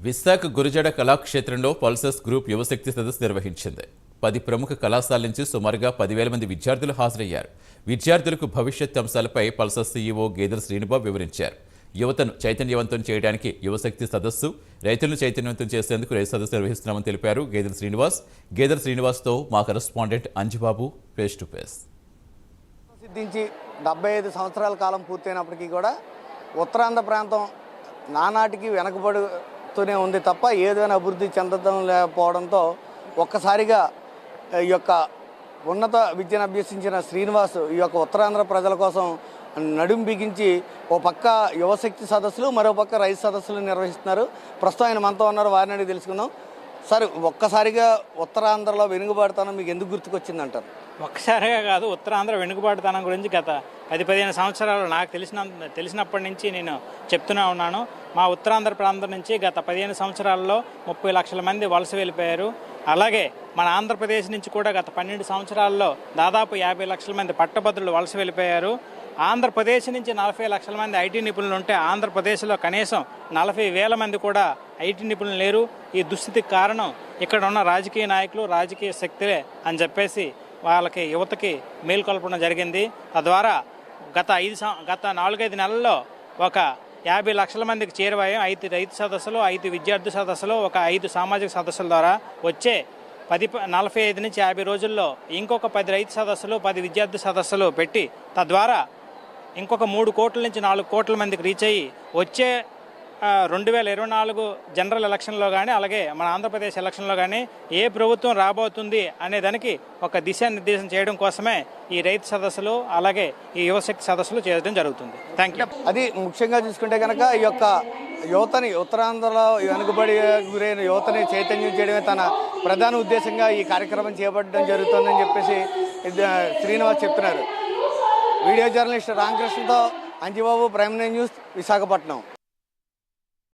విశాఖ గురజాడ కళాక్షేత్రంలో pulsars group యువశక్తి సదస్సు నిర్వహించింది. 10 ప్రముఖ కళాశాల నుంచి సుమారుగా 10,000 మంది విద్యార్థులు హాజరయ్యారు. విద్యార్థులకు భవిష్యత్ అంశాలపై పల్సర్ సీఈఓ గేదెల శ్రీనిబాబు వివరించారు. యువతను చైతన్యవంతం చేయడానికి యువశక్తి సదస్సు, రైతులను చైతన్యవంతం చేసేందుకు రైతు సదస్సు నిర్వహిస్తున్నామని తెలిపారు గేదెల శ్రీనివాస్. గేదెల శ్రీనివాస్తో మా correspondent Anjubabu face to face. సిద్ధించి 75 సంవత్సరాల కాలం పూర్తయినప్పటికీ కూడా ఉత్తరాంధ్ర ప్రాంతం నానాటికి వెనకబడుతూనే ఉంది తప్ప ఏదైనా అభివృద్ధి చెందడం లేకపోవడంతో ఒక్కసారిగా ఈ యొక్క ఉన్నత విద్యను అభ్యసించిన శ్రీనివాస్ ఈ యొక్క ఉత్తరాంధ్ర ప్రజల కోసం నడుం బిగించి ఓ పక్క యువశక్తి సదస్సులు, మరో పక్క రైతు సదస్సులు నిర్వహిస్తున్నారు. ప్రస్తుతం ఆయన మనతో ఉన్నారు, వారిని అడిగి తెలుసుకుందాం. సార్, ఒక్కసారిగా ఉత్తరాంధ్రలో వెనుకబాటుతనం మీకు ఎందుకు గుర్తుకొచ్చిందంటారు? ఒక్కసారిగా కాదు, ఉత్తరాంధ్ర వెనుకబాటుతనం గురించి గత 10-15 సంవత్సరాలు నాకు తెలిసినప్పటి నుంచి నేను చెప్తూనే ఉన్నాను. మా ఉత్తరాంధ్ర ప్రాంతం నుంచి గత 15 సంవత్సరాల్లో 30 లక్షల మంది వలస వెళ్ళిపోయారు. అలాగే మన ఆంధ్రప్రదేశ్ నుంచి కూడా గత 12 సంవత్సరాల్లో దాదాపు 50 లక్షల మంది పట్టభద్రులు వలస వెళ్ళిపోయారు. ఆంధ్రప్రదేశ్ నుంచి 40 లక్షల మంది ఐటీ నిపుణులు ఉంటే ఆంధ్రప్రదేశ్లో కనీసం 40,000 మంది కూడా ఐటీ నిపుణులు లేరు. ఈ దుస్థితికి కారణం ఇక్కడ ఉన్న రాజకీయ నాయకులు, రాజకీయ శక్తులే అని చెప్పేసి వాళ్ళకి యువతకి మేల్కొల్పడం జరిగింది. తద్వారా గత 4-5 నెలల్లో ఒక 50 లక్షల మందికి చేరువయ్యాం. 5 రైతు సదస్సులు, 5 విద్యార్థి సదస్సులు, ఒక 5 సామాజిక సదస్సుల ద్వారా వచ్చే 45 నుంచి 50 రోజుల్లో ఇంకొక 10 రైతు సదస్సులు, 10 విద్యార్థి సదస్సులు పెట్టి తద్వారా ఇంకొక 3 కోట్ల నుంచి 4 కోట్ల మందికి రీచ్ అయ్యి వచ్చే 2024 జనరల్ ఎలక్షన్లో కానీ అలాగే మన ఆంధ్రప్రదేశ్ ఎలక్షన్లో కానీ ఏ ప్రభుత్వం రాబోతుంది అనేదానికి ఒక దిశానిర్దేశం చేయడం కోసమే ఈ రైతు సదస్సులు అలాగే ఈ యువశక్తి సదస్సులు చేయడం జరుగుతుంది. Thank you. అది ముఖ్యంగా చూసుకుంటే కనుక ఈ యొక్క యువతని, ఉత్తరాంధ్రలో వెనుకబడి గురైన యువతని చైతన్యం చేయడమే తన ప్రధాన ఉద్దేశంగా ఈ కార్యక్రమం చేపట్టడం జరుగుతుందని చెప్పేసి శ్రీనివాస్ చెప్తున్నారు. వీడియో జర్నలిస్ట్ రామకృష్ణతో అంజుబాబు, ప్రైమ్ న్యూస్, విశాఖపట్నం.